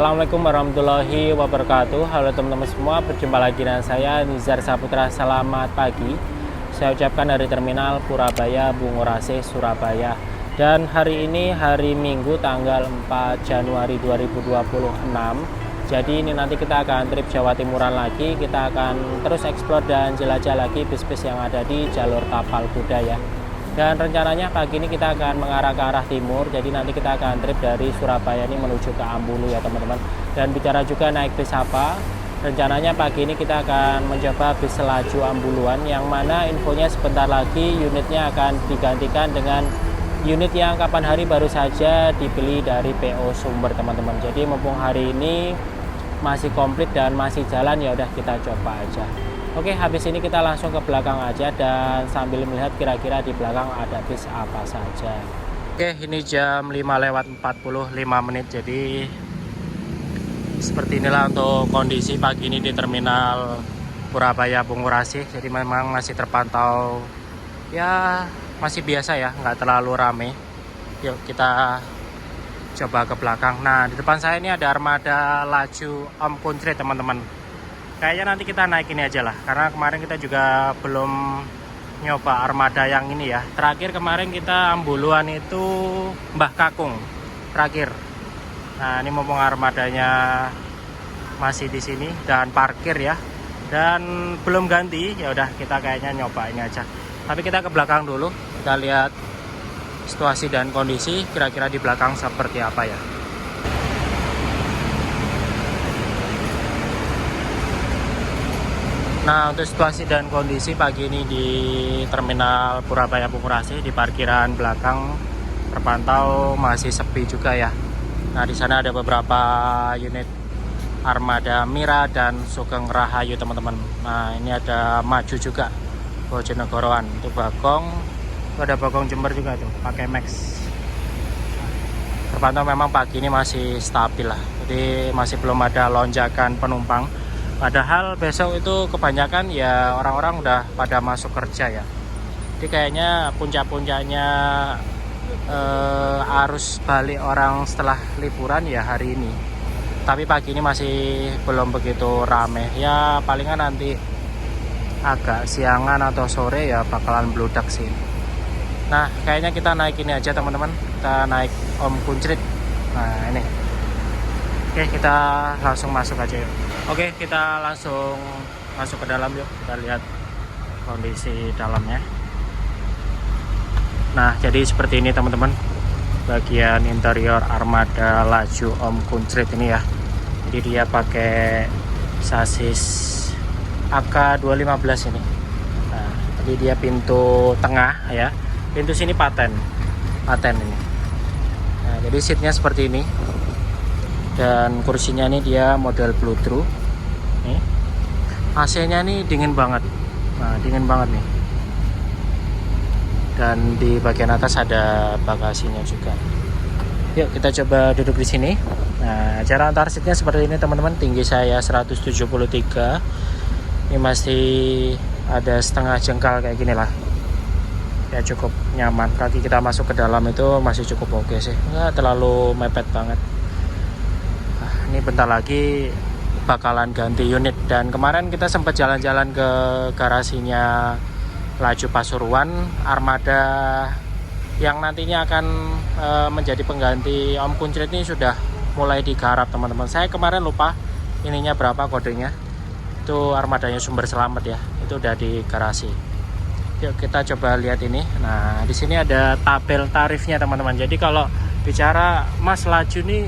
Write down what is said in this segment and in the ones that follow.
Assalamualaikum warahmatullahi wabarakatuh. Halo teman-teman semua, berjumpa lagi dengan saya Nizar Saputra. Selamat pagi. Saya ucapkan dari Terminal Purabaya Bungurasi Surabaya. Dan hari ini hari Minggu tanggal 4 Januari 2026. Jadi ini nanti kita akan trip Jawa Timuran lagi. Kita akan terus eksplor dan jelajah lagi bis-bis yang ada di jalur tapal kuda ya. Dan rencananya pagi ini kita akan mengarah ke arah timur. Jadi nanti kita akan trip dari Surabaya ini menuju ke Ambulu ya teman-teman. Dan bicara juga naik bis apa, rencananya pagi ini kita akan mencoba bis Selaju Ambuluan, yang mana infonya sebentar lagi unitnya akan digantikan dengan unit yang kapan hari baru saja dibeli dari PO Sumber teman-teman. Jadi mumpung hari ini masih komplit dan masih jalan, ya udah kita coba aja. Oke, habis ini kita langsung ke belakang aja dan sambil melihat kira-kira di belakang ada bis apa saja. Oke, ini jam 5:45. Jadi seperti inilah untuk kondisi pagi ini di Terminal Purabaya Bungurasi. Jadi memang masih terpantau ya masih biasa ya, nggak terlalu rame. Yuk kita coba ke belakang. Nah, di depan saya ini ada armada laju Om Kuncrit teman-teman. Kayaknya nanti kita naik ini aja lah, karena kemarin kita juga belum nyoba armada yang ini ya. Terakhir kemarin kita Ambuluan itu Mbah Kakung terakhir. Nah, ini mumpung armadanya masih di sini dan parkir ya, dan belum ganti, ya udah kita kayaknya nyoba ini aja. Tapi kita ke belakang dulu, kita lihat situasi dan kondisi kira-kira di belakang seperti apa ya. Nah, untuk situasi dan kondisi pagi ini di Terminal Purabaya Bungurasi, di parkiran belakang terpantau masih sepi juga ya. Nah, di sana ada beberapa unit armada Mira dan Sugeng Rahayu teman-teman. Nah, ini ada Maju juga, Bojonegoroan. Itu Bagong, itu ada Bagong Jember juga tuh, pakai Max. Terpantau memang pagi ini masih stabil lah. Jadi masih belum ada lonjakan penumpang. Padahal besok itu kebanyakan ya orang-orang udah pada masuk kerja ya. Jadi kayaknya puncak-puncaknya arus balik orang setelah liburan ya hari ini. Tapi pagi ini masih belum begitu rame. Ya palingan nanti agak siangan atau sore ya bakalan bludak sih. Nah, kayaknya kita naik ini aja teman-teman. Kita naik Om Kuncrit. Nah, ini. Oke, kita langsung masuk aja yuk. Oke, kita langsung masuk ke dalam yuk. Kita lihat kondisi dalamnya. Nah, jadi seperti ini teman-teman, bagian interior armada laju Om Kuncrit ini ya. Jadi dia pakai sasis AK215 ini. Nah, jadi dia pintu tengah ya. Pintu sini paten ini. Nah, jadi seatnya seperti ini. Dan kursinya ini dia model Bluetooth. Nih. AC-nya nih dingin banget. Nah, dingin banget nih. Dan di bagian atas ada bagasinya juga. Yuk kita coba duduk di sini. Nah, jarak antar seatnya seperti ini teman-teman. Tinggi saya 173. Ini masih ada setengah jengkal kayak gini lah. Ya cukup nyaman. Kaki kita masuk ke dalam itu masih cukup oke sih. Nggak terlalu mepet banget. Ini bentar lagi bakalan ganti unit, dan kemarin kita sempat jalan-jalan ke garasinya Laju Pasuruan. Armada yang nantinya akan menjadi pengganti Om Kuncrit ini sudah mulai digarap teman-teman. Saya kemarin lupa ininya berapa kodenya. Itu armadanya Sumber Selamat ya. Itu udah di garasi. Yuk kita coba lihat ini. Nah, di sini ada tabel tarifnya teman-teman. Jadi kalau bicara Mas Laju nih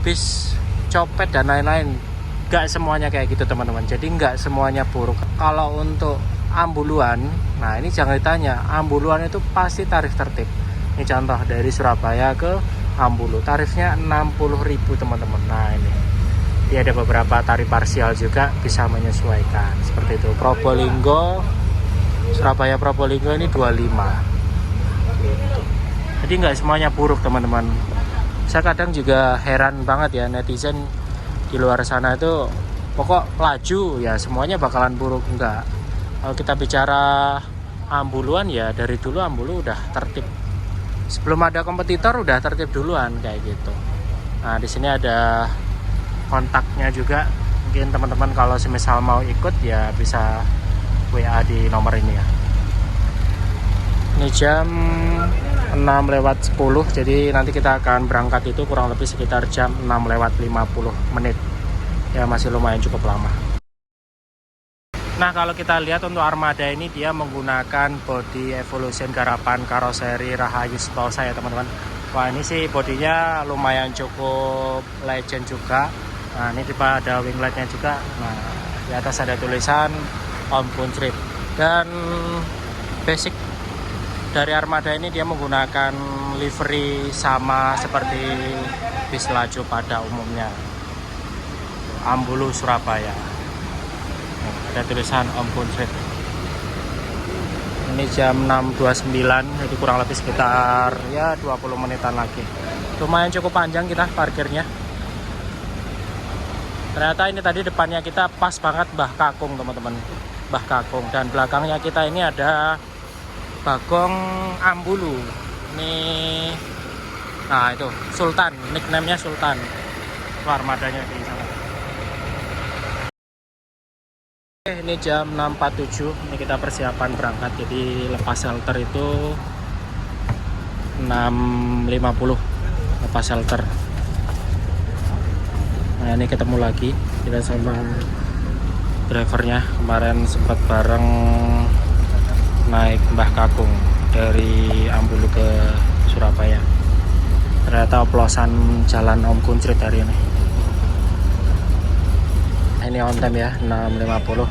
bis copet dan lain-lain, nggak semuanya kayak gitu teman-teman. Jadi nggak semuanya buruk. Kalau untuk Ambuluan, nah ini jangan ditanya, Ambuluan itu pasti tarif tertib. Ini contoh dari Surabaya ke Ambulu, tarifnya 60.000 teman-teman. Nah ini dia ada beberapa tarif parsial juga, bisa menyesuaikan seperti itu. Probolinggo, Surabaya Probolinggo ini 25 gitu. Jadi nggak semuanya buruk teman-teman. Saya kadang juga heran banget ya, netizen di luar sana itu pokok laju ya semuanya bakalan buruk. Enggak. Kalau kita bicara Ambuluan ya dari dulu Ambulu udah tertib. Sebelum ada kompetitor udah tertib duluan kayak gitu. Nah, di sini ada kontaknya juga. Mungkin teman-teman kalau semisal mau ikut ya bisa WA di nomor ini ya. Ini jam 6:10, jadi nanti kita akan berangkat itu kurang lebih sekitar jam 6:50 ya, masih lumayan cukup lama. Nah, kalau kita lihat untuk Armada ini dia menggunakan body Evolution garapan karoseri Rahayu Sentosa ya teman-teman. Wah, ini sih bodinya lumayan cukup legend juga. Nah, ini tipe ada wingletnya juga. Nah, di atas ada tulisan Om Kuntrip. Dan basic dari Armada ini dia menggunakan livery sama seperti bis laju pada umumnya. Ambulu Surabaya. Ada tulisan Om Kuntrip. Ini jam 6:29, itu kurang lebih sekitar ya 20 menitan lagi. Lumayan cukup panjang kita parkirnya. Ternyata ini tadi depannya kita pas banget Mbah Kakung teman-teman, Mbah Kakung, dan belakangnya kita ini ada Bagong Ambulu. Ini, nah itu Sultan, nickname-nya Sultan. Itu armadanya di sana. Oke, ini jam 6:47, ini kita persiapan berangkat. Jadi lepas shelter itu 6:50 lepas shelter. Nah, ini ketemu lagi kita sama drivernya. Kemarin sempat bareng naik Mbah Kakung dari Ambulu ke Surabaya. Ternyata oplosan jalan Om Kuntrip hari ini. Ini on time ya, 6:50.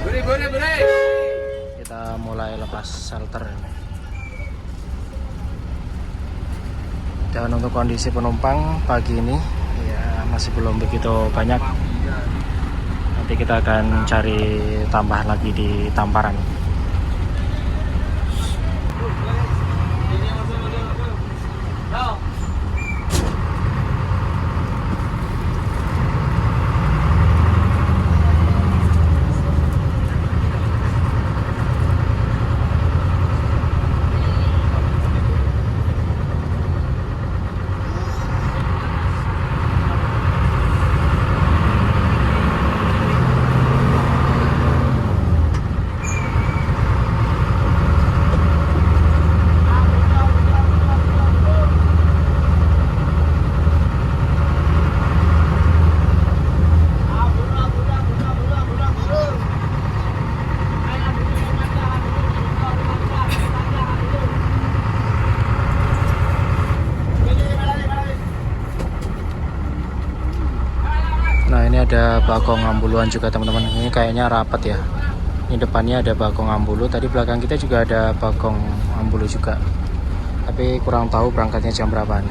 Kita mulai lepas shelter ini. Dan untuk kondisi penumpang pagi ini ya masih belum begitu banyak. Nanti kita akan cari tambahan lagi di Tamparan. Nah, ini ada Bagong Ambuluan juga teman-teman. Ini kayaknya rapat ya. Ini depannya ada Bagong Ambulu. Tadi belakang kita juga ada Bagong Ambulu juga. Tapi kurang tahu berangkatnya jam berapaan.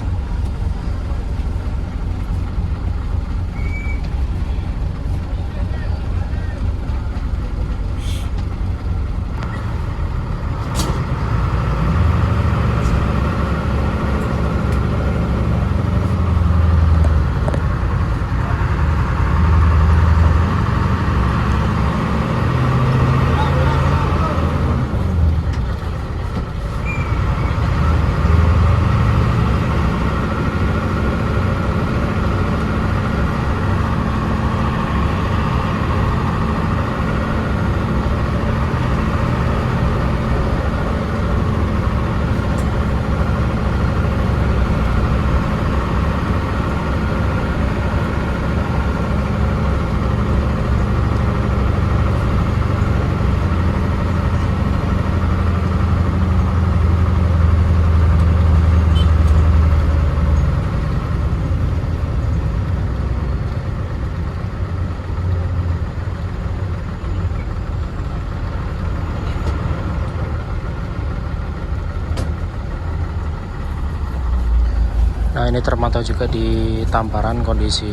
Nah, ini terpantau juga di Tamparan, kondisi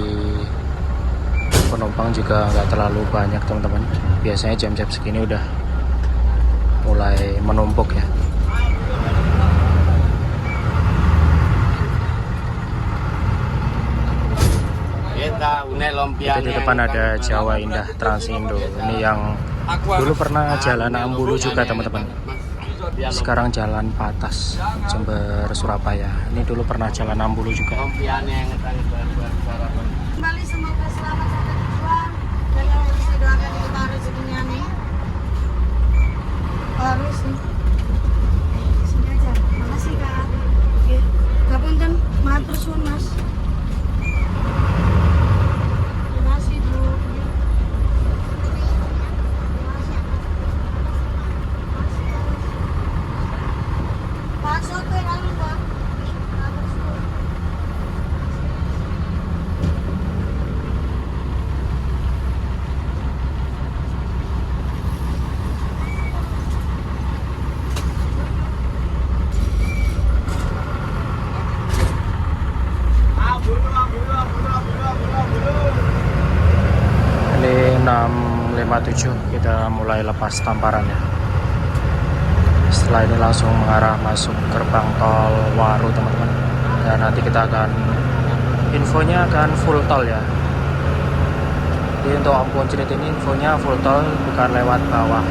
penumpang juga nggak terlalu banyak teman-teman. Biasanya jam-jam segini udah mulai menumpuk ya. Jadi di depan ada Jawa Indah Transindo. Ini yang dulu pernah jalan Ambulu juga teman-teman. Sekarang jalan Patas Jember Surabaya. Ini dulu pernah jalan Ambulu juga. Kembali semoga selamat sampai Harus sih. Sini aja. Makasih Kak. Oke. Ngapunten, matur suwun Mas. Terima kasih Bu. Pak soto yang anu Pak. Matur suwun. Ini 657 kita mulai lepas tamparan ya. Setelah ini langsung mengarah masuk gerbang tol Waru teman-teman. Dan nanti kita akan infonya akan full tol ya. Jadi untuk Ampun Cirit ini infonya full tol, bukan lewat bawah.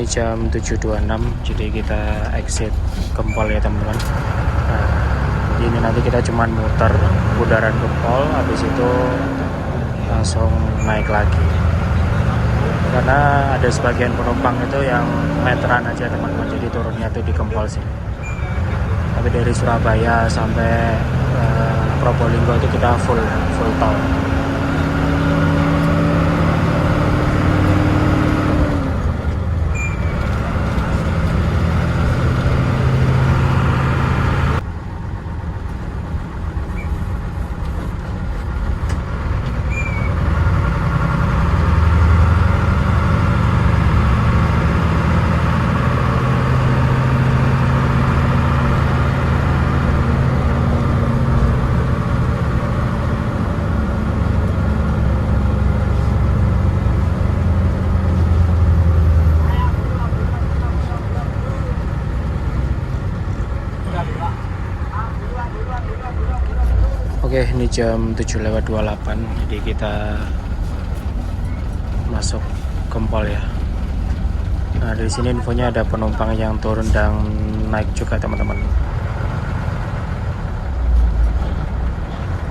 ini jam 7.26, jadi kita exit Gempol ya teman-teman. Nah, ini nanti kita cuman muter bundaran Gempol, habis itu langsung naik lagi. Karena ada sebagian penumpang itu yang meteran aja teman-teman, jadi turunnya tuh di Gempol sini. Tapi dari Surabaya sampai Probolinggo itu kita full tol. Oke, ini jam 7.28, jadi kita masuk Gempol ya. Nah, dari sini infonya ada penumpang yang turun dan naik juga teman-teman.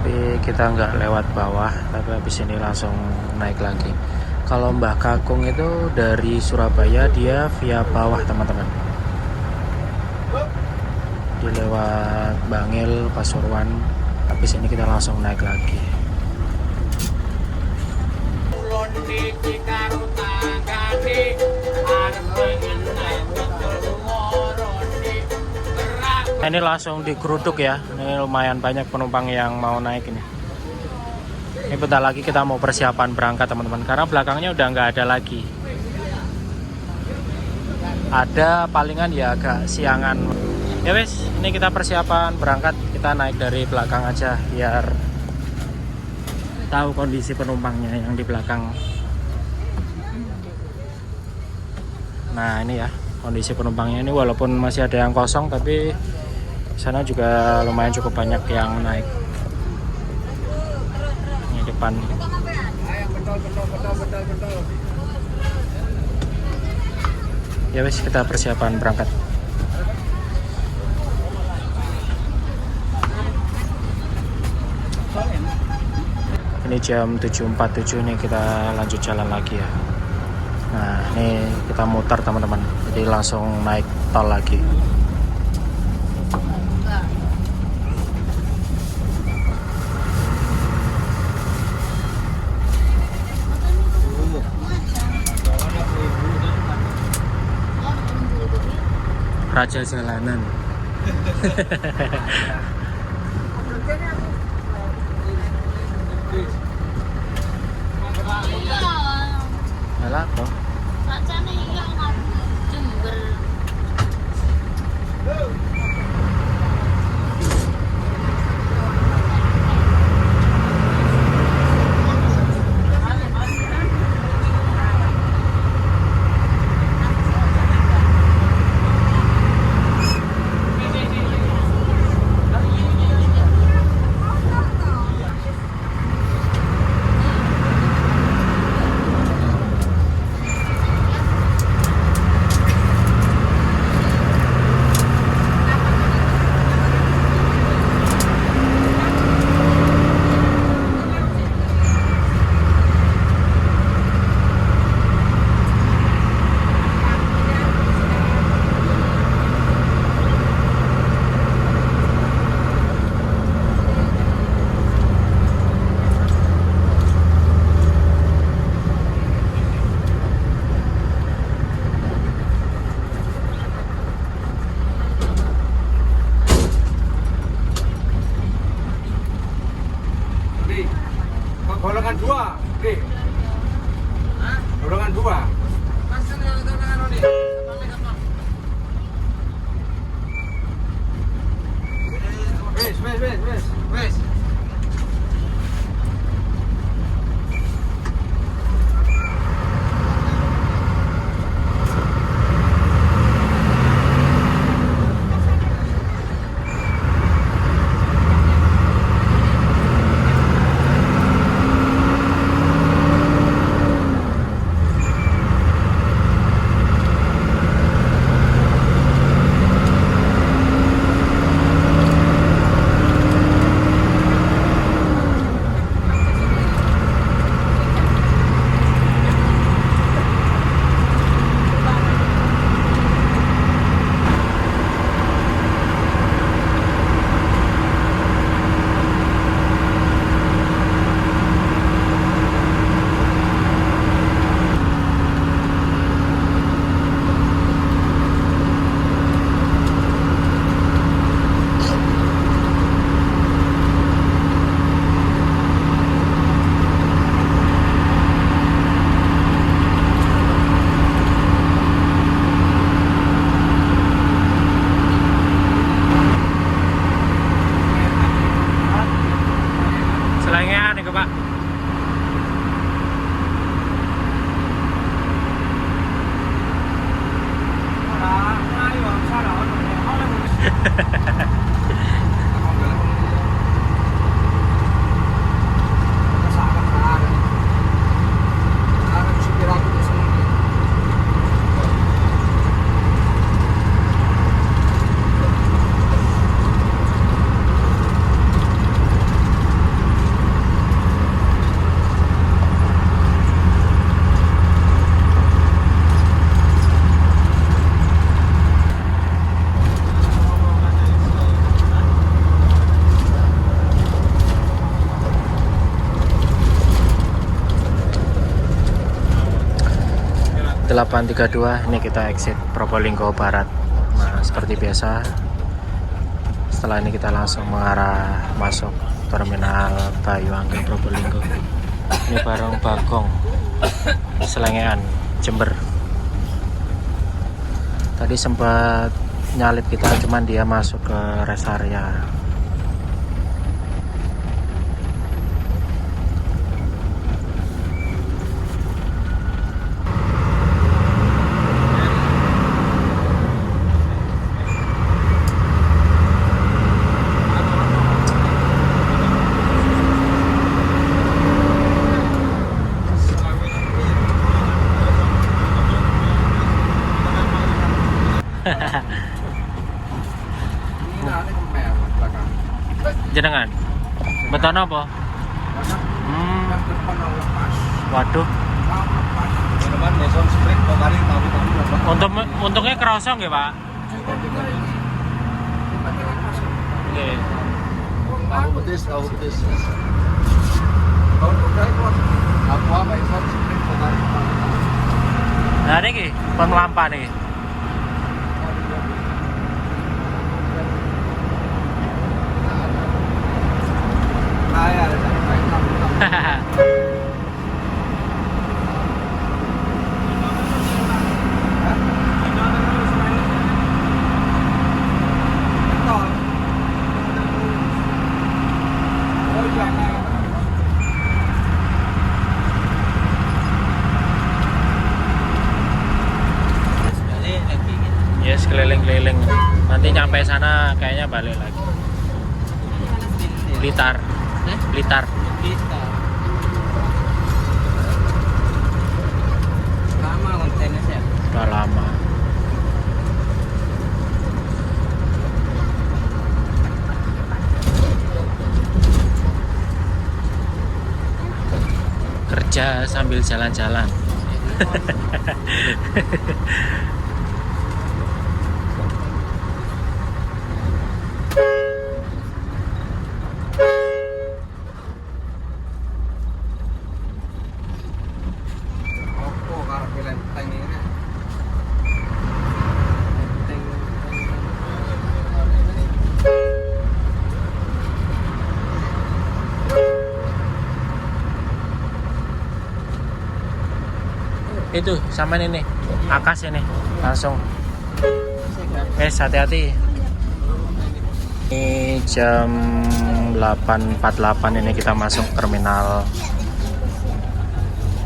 Tapi kita nggak lewat bawah, tapi habis ini langsung naik lagi. Kalau Mbah Kakung itu dari Surabaya, dia via bawah teman-teman. Dia lewat Bangil, Pasuruan. Habis ini kita langsung naik lagi. Ini langsung digeruduk ya. Ini lumayan banyak penumpang yang mau naik ini. Ini bentar lagi kita mau persiapan berangkat teman-teman, karena belakangnya udah nggak ada lagi. Ada palingan ya agak siangan. Ya wes, ini kita persiapan berangkat. Kita naik dari belakang aja biar tahu kondisi penumpangnya yang di belakang. Nah ini ya kondisi penumpangnya ini, walaupun masih ada yang kosong tapi sana juga lumayan cukup banyak yang naik. Ini depan. Ya wes, kita persiapan berangkat. Ini jam 7.47 nih, kita lanjut jalan lagi ya. Nah ini kita muter teman-teman, jadi langsung naik tol lagi. Raja jalanan. Malah kok. Racane iya Jember. Golongan 2, Bre. Golongan 2. Wes. 832 ini kita exit Probolinggo Barat. Nah, seperti biasa setelah ini kita langsung mengarah masuk terminal Bayuangga Probolinggo. Ini bareng Bagong Selengean Jember. Tadi sempat nyalip kita, cuman dia masuk ke rest area. Jenengan beton apa? Waduh. Untungnya kerosong ya Pak. Oke. Tahu petis. Nah ini pengelampa nih. Yes, keliling-keliling. Nanti nyampe sana kayaknya balik lagi. Blitar. Lama kontennya. Udah lama. Kerja sambil jalan-jalan. Itu sama ini nih, Akas ini langsung. Hati-hati. Ini jam 8.48 ini kita masuk terminal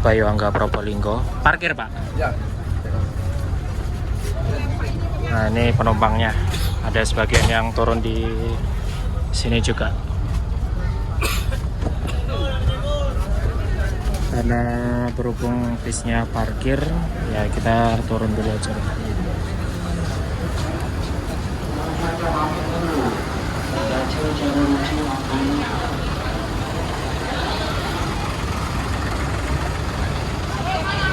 Bayuangga Probolinggo. Parkir Pak. Ya. Nah ini penumpangnya, ada sebagian yang turun di sini juga. Karena berhubung bisnya parkir, ya kita turun dulu aja.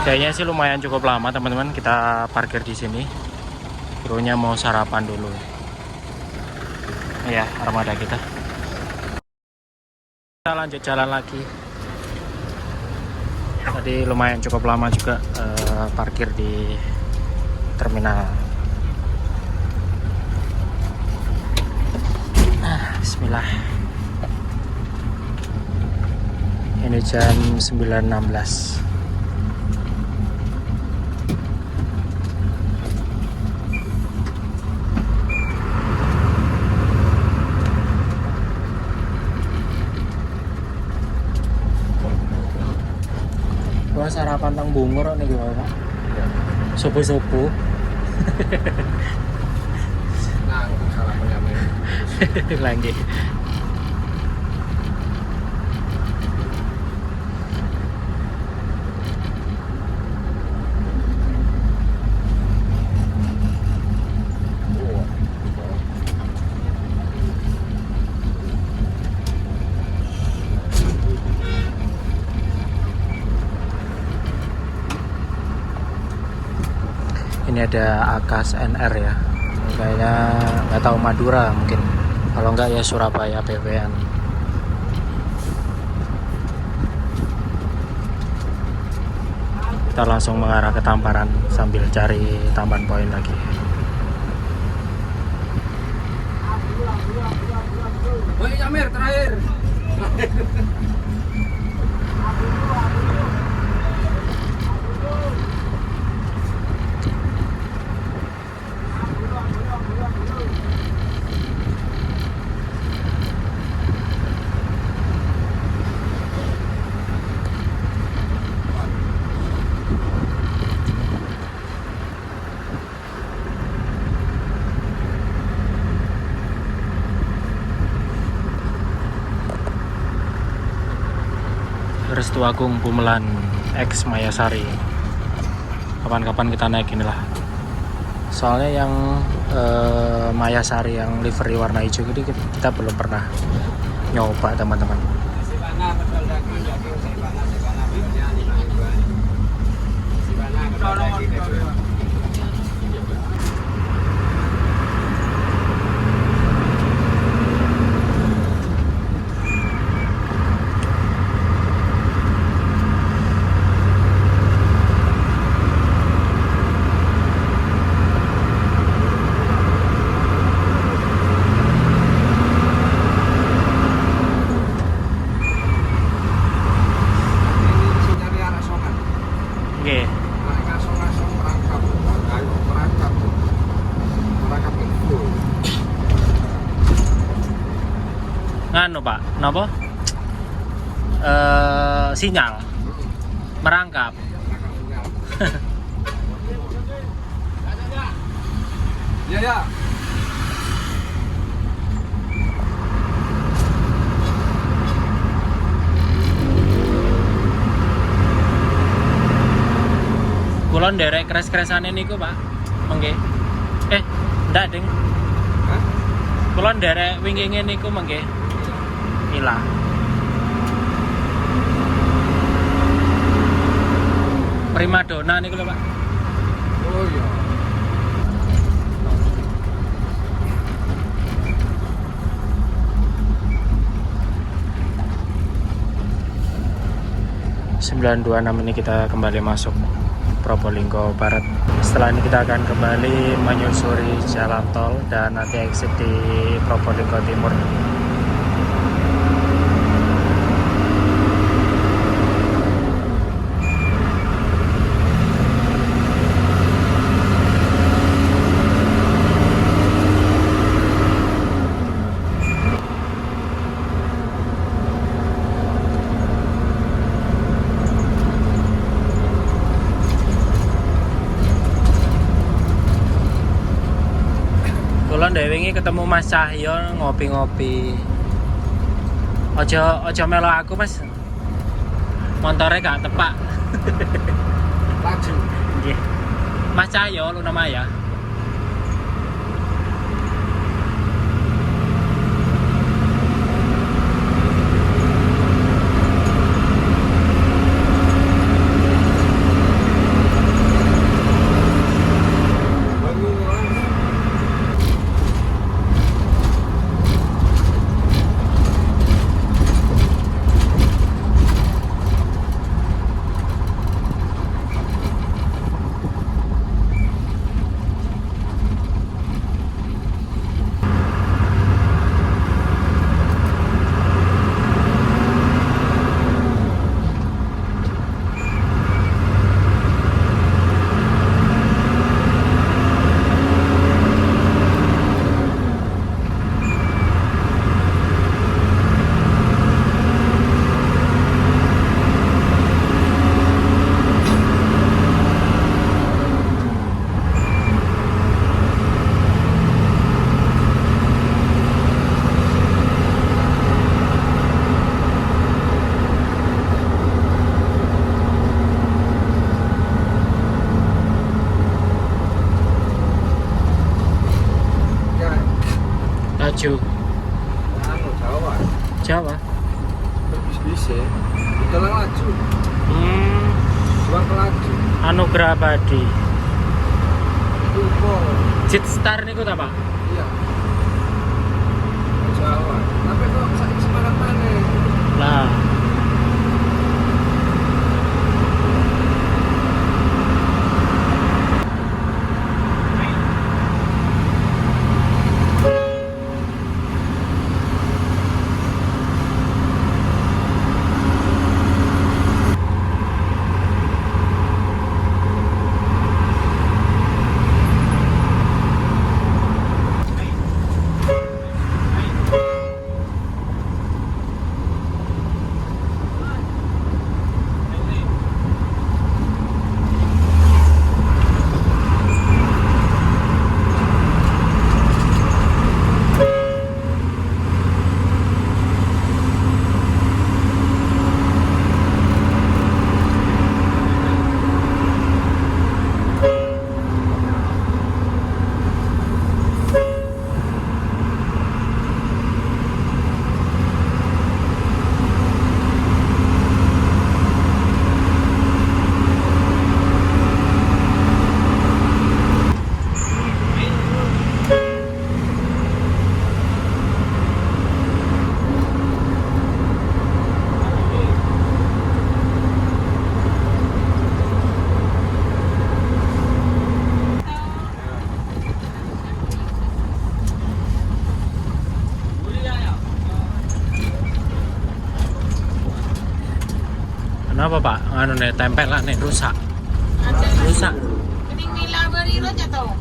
Kayaknya sih lumayan cukup lama teman-teman kita parkir di sini. Krunya mau sarapan dulu. Ya, armada kita. Kita lanjut jalan lagi. Tadi lumayan cukup lama juga parkir di terminal. Bismillah. Ini jam 9.16. Gua sarapan tang bungur nih gimana? Subuh-subuh. Nah, sarapan. Lagi. Ini ada Akas NR ya. Kayaknya nggak tahu Madura mungkin. Kalau nggak ya Surabaya PWN. Kita langsung mengarah ke Tamparan sambil cari tambahan poin lagi. Woi, Amir terakhir. Restu Agung Bumelan X Mayasari. Kapan-kapan kita naik inilah. Soalnya yang Mayasari yang livery warna hijau ini kita belum pernah nyoba teman-teman. Nganu Pak, napa? Sinyal merangkap. Ya ya. Kulon derek kres-kresane niku Pak. Mengke. Ndak ding. Hah? Kulon derek wingi ngene niku mengke. Ilang. Primadona niku lho Pak. Oh iya. ini kita kembali masuk Probolinggo Barat. Setelah ini kita akan kembali menyusuri jalan tol dan nanti exit di Probolinggo Timur. Dewi ini ketemu Mas Cahyo ngopi-ngopi. Ojo melo aku Mas. Motornya gak tepak. Laju. Nggih. Mas Cahyo Luna Maya. laju. Anu Jawa. Jawa. Bis ya. Itu lang laju. Jual ke laju. Anugerah Abadi. Tupo. Jetstar niku ta, Pak? Iya. Jawa. Tapi kok saiki semangat maneh. Lah. Kenapa, Pak? Anu nih tempel lah nih rusak. Rusak.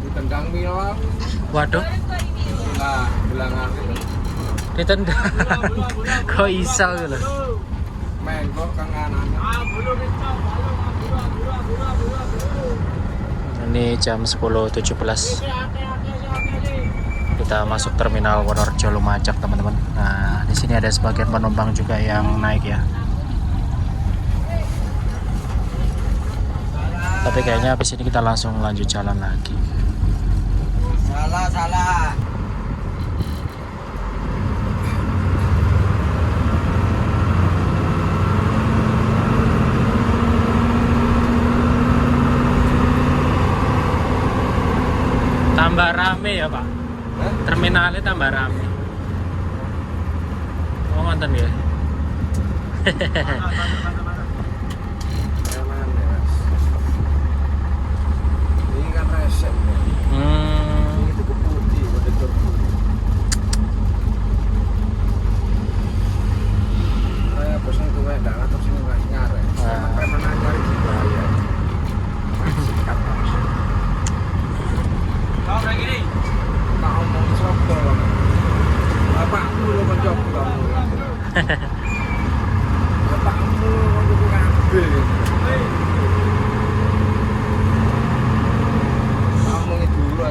Ditendang mila. Waduh, Lah, bilangan itu. ditendang. Kok iso gitu. Mengko kang anane. Ini jam 10.17. Kita masuk terminal Wonorejo Lumajang, teman-teman. Nah, di sini ada sebagian penumpang juga yang naik ya. Tapi kayaknya habis ini kita langsung lanjut jalan lagi. Salah. Tambah rame ya, Pak? Hah? Terminalnya tambah rame. Oh, ngonten ya? Ini kan resep. Ini itu putih, udah terputih. Kayak bosan tuh kayak nggak ngatur sini nggak nyari. Preman nyari sih bahaya. Sikat harus. Kau kayak gini. Tak omong sopo loh. Bapakmu lo mencoba kamu. Bapakmu lo ngambil. Kamu itu dulu.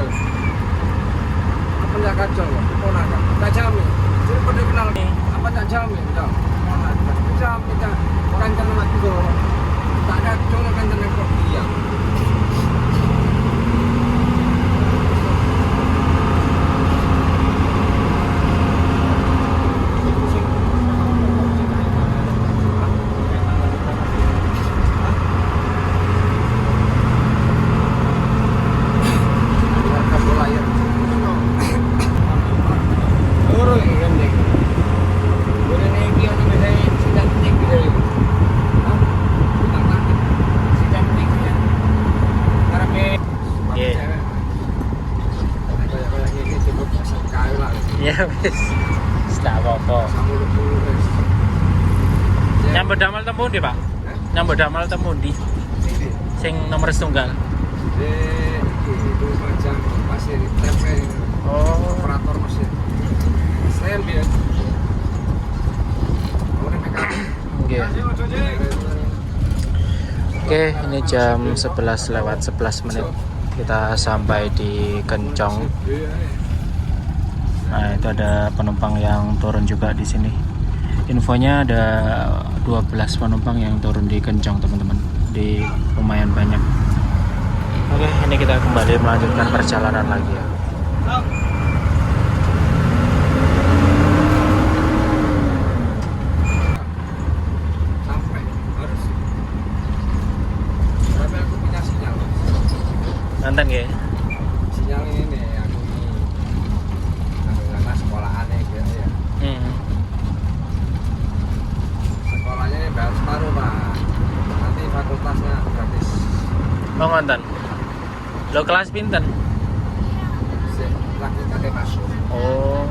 Apa ya kacau loh? Ponakan. Tak jamin. Jadi pada kenal apa tak jamin? Tak. Ponakan. Jamin tak. Kancan lagi tuh. Tak ada cuma kancan yang kok diam. Ya wis. Tidak apa-apa. Nyambut damel temu ndi, Pak? Nyambut damel temu ndi? Sing nomor setunggal. Itu macam pasir tempel. Oh, Operator mesin. Saya biar. nggih. Oke, ini jam 11:11 kita sampai di Kencong. Nah, itu ada penumpang yang turun juga di sini. Infonya ada 12 penumpang yang turun di Kencong, teman-teman. Di lumayan banyak. Oke, ini kita kembali melanjutkan perjalanan lagi ya. ngonten? Lo kelas pinten? Lagi kate masuk. Oh,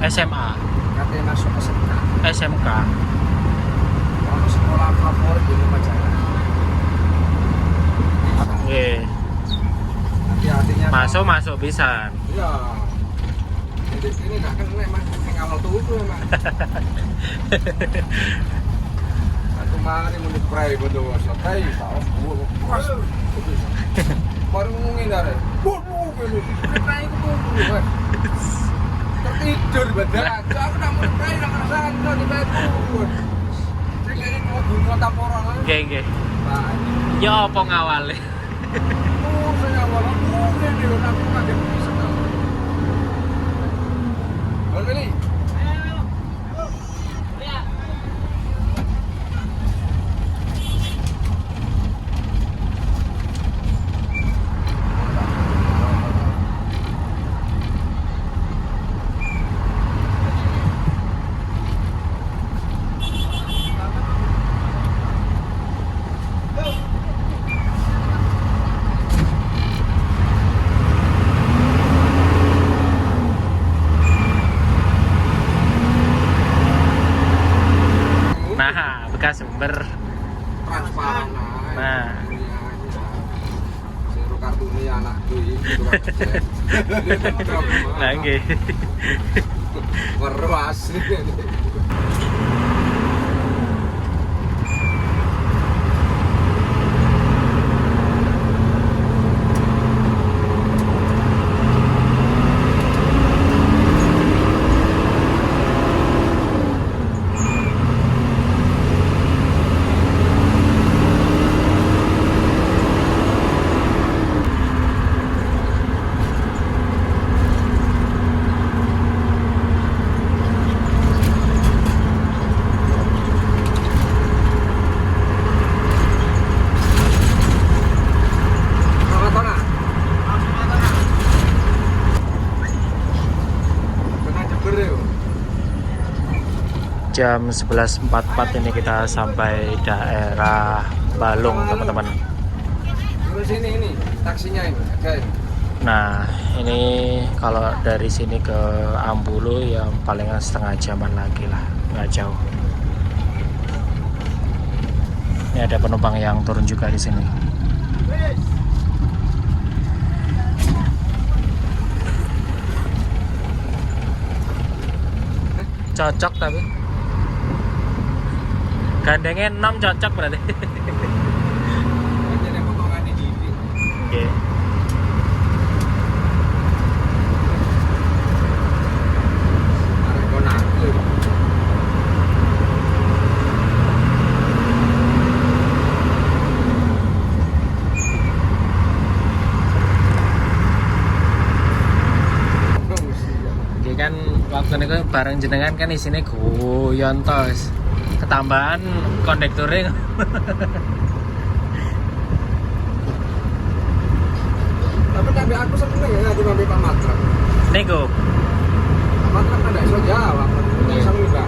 SMA, Kate masuk SMK. SMK. Ono sekolah favorit di Pajajaran. Oke, Hati-hatinya. masuk bisa. Iya. Jadi ini gak kena mas, yang awal tuh emang. Aku mari mau spray betul, spray tahu. Pas. Baru ngomongin dari. Bodoh ini. Spray itu bodoh. Tertidur bener. Aku nak mau spray nak rasakan tuh di batu. Saya ini mau bunuh tamporan. Oke. Ya apa ngawale? Saya awal ini loh aku kaget bisa. Beli. Nah, bekas sumber. Transparan Nah. Seru kartune anak kuwi Nah, nggih. Weras. Jam 11.44 ini kita sampai daerah Balung, teman-teman. Terus ini taksinya ini, guys. Nah, ini kalau dari sini ke Ambulu yang paling setengah jaman lagi lah, nggak jauh. Ini ada penumpang yang turun juga di sini. Cocok tapi gandengnya 6 cocok berarti. Jadi potongan di gigi. Oke. Arek konak. Oke kan waktu itu bareng jenengan kan isine guyon tos. Ketambahan kondekturnya. Tapi aku seneng ya ngadu ngambil Pak Matra. Nego. Pak Matra kan nggak bisa jawab, nggak bisa ngubah.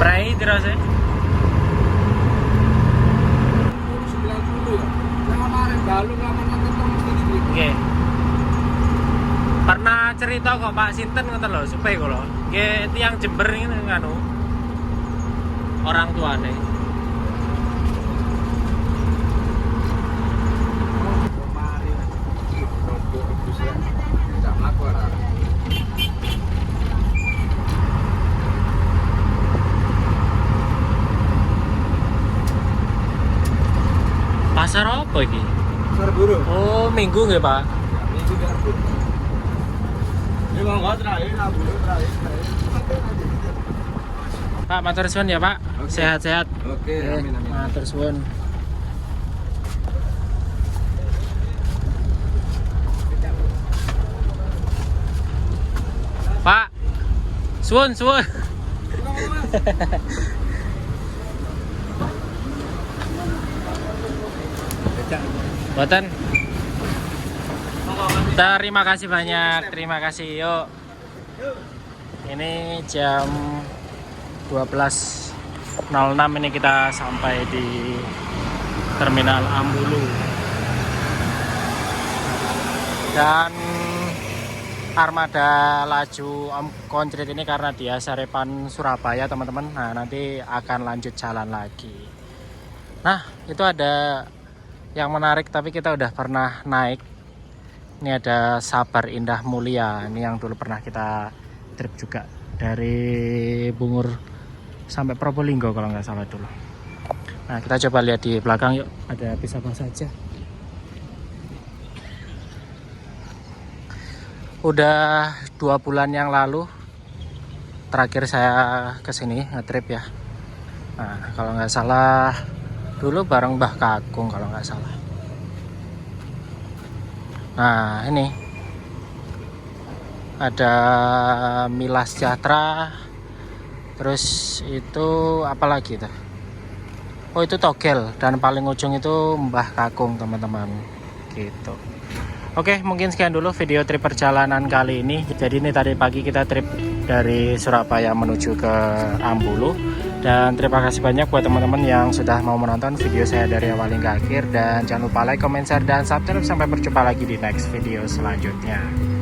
Prai terus ya. 90 ya. Yang kemarin Balung laman nonton mesti dibeli. Oke. Pernah cerita kok Pak Sinten ngoten lho, supaya kok lho. Nggih tiyang Jember ngene nganu. Orang tuane. Kemarin rombok rebus ya. Tidak mlaku ora. Pasar apa iki? Pasar Buru. Oh, Minggu nggih, Pak. Ya, minggu Pasar Buru. Ini monggo terakhir, Buru terakhir. Pak, matur suwun ya, Pak. Oke. Sehat-sehat. Oke, amin amin. Matur suwun. Pak. Suwun. Boten. Terima kasih banyak. Terima kasih. Yuk. Ini jam 12 06 ini kita sampai di Terminal Ambulu. Dan armada laju Om Konkrit ini karena dia Sarepan Surabaya teman-teman. Nah nanti akan lanjut jalan lagi. Nah itu ada yang menarik tapi kita udah pernah naik. Ini ada Sabar Indah Mulia. Ini yang dulu pernah kita trip juga dari Bungur sampai Probolinggo kalau nggak salah dulu. Nah kita coba lihat di belakang yuk, ada bis apa saja. Udah 2 bulan yang lalu terakhir saya kesini ngetrip ya. Nah kalau nggak salah dulu bareng Mbah Kakung kalau nggak salah. Nah ini ada Mila Sejahtera, terus itu apa lagi tuh? Oh itu Togel, dan paling ujung itu Mbah Kakung teman-teman gitu. Oke, mungkin sekian dulu video trip perjalanan kali ini. Jadi ini tadi pagi kita trip dari Surabaya menuju ke Ambulu. Dan terima kasih banyak buat teman-teman yang sudah mau menonton video saya dari awal hingga akhir. Dan jangan lupa like, comment, share, dan subscribe. Sampai berjumpa lagi di next video selanjutnya.